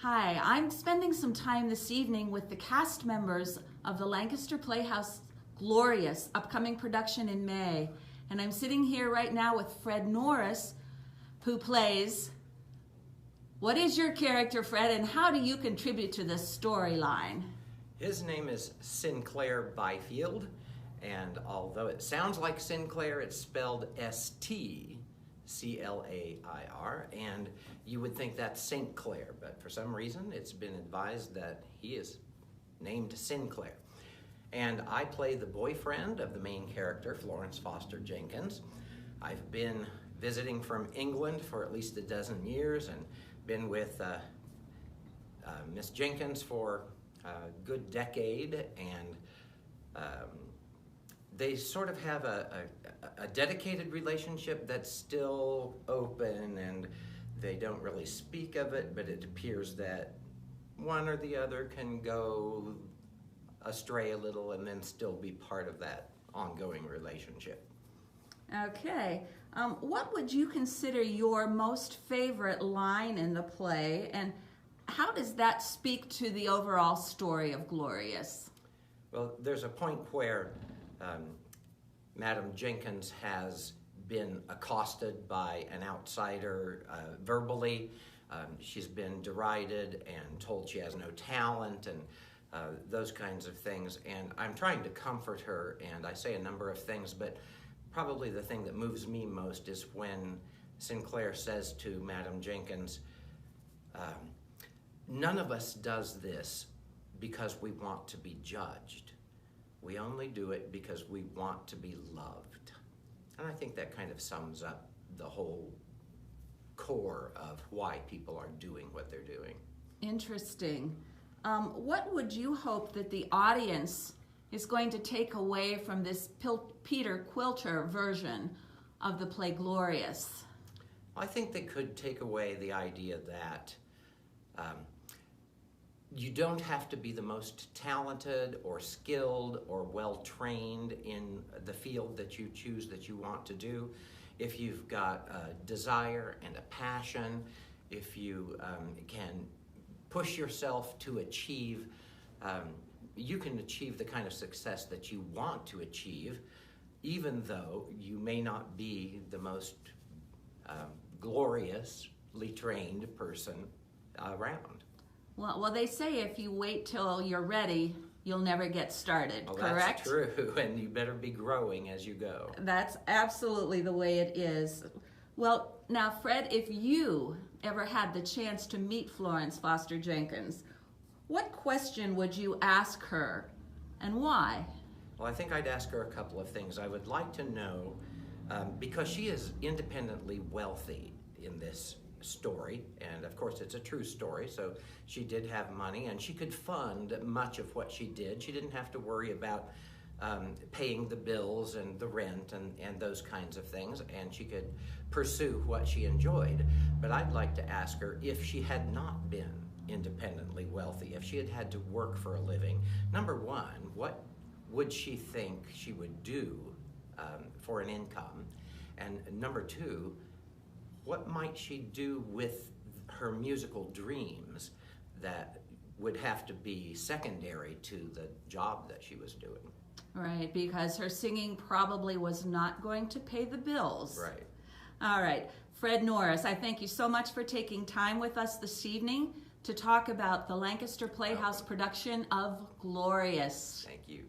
Hi, I'm spending some time this evening with the cast members of the Lancaster Playhouse Glorious upcoming production in May. And I'm sitting here right now with Fred Norris, who plays... What is your character, Fred, and how do you contribute to this storyline? His name is St Clair Byfield, and although it sounds like Sinclair, it's spelled S-T-C-L-A-I-R, and you would think that's St Clair, but for some reason it's been advised that he is named Sinclair. And I play the boyfriend of the main character, Florence Foster Jenkins. I've been visiting from England for at least a dozen years and been with Miss Jenkins for a good decade, and they sort of have a dedicated relationship that's still open, and they don't really speak of it, but it appears that one or the other can go astray a little and then still be part of that ongoing relationship. Okay. What would you consider your most favorite line in the play, and how does that speak to the overall story of Glorious? Well, there's a point where Madam Jenkins has been accosted by an outsider verbally. She's been derided and told she has no talent and those kinds of things. And I'm trying to comfort her, and I say a number of things, but probably the thing that moves me most is when Sinclair says to Madam Jenkins, none of us does this because we want to be judged. We only do it because we want to be loved. And I think that kind of sums up the whole core of why people are doing what they're doing. Interesting. What would you hope that the audience is going to take away from this Peter Quilter version of the play Glorious? I think they could take away the idea that you don't have to be the most talented or skilled or well-trained in the field that you choose that you want to do. If you've got a desire and a passion, if you can push yourself to achieve, you can achieve the kind of success that you want to achieve, even though you may not be the most gloriously trained person around. Well, they say if you wait till you're ready, you'll never get started, well, correct? That's true, and you better be growing as you go. That's absolutely the way it is. Well, now, Fred, if you ever had the chance to meet Florence Foster Jenkins, what question would you ask her, and why? Well, I think I'd ask her a couple of things. I would like to know, because she is independently wealthy in this story, and of course it's a true story, so she did have money and she could fund much of what she did. She didn't have to worry about paying the bills and the rent and those kinds of things, and she could pursue what she enjoyed. But I'd like to ask her, if she had not been independently wealthy, if she had had to work for a living, number one, what would she think she would do for an income? And number two, what might she do with her musical dreams that would have to be secondary to the job that she was doing? Right, because her singing probably was not going to pay the bills. Right. All right, Fred Norris, I thank you so much for taking time with us this evening to talk about the Lancaster Playhouse production of Glorious. Thank you.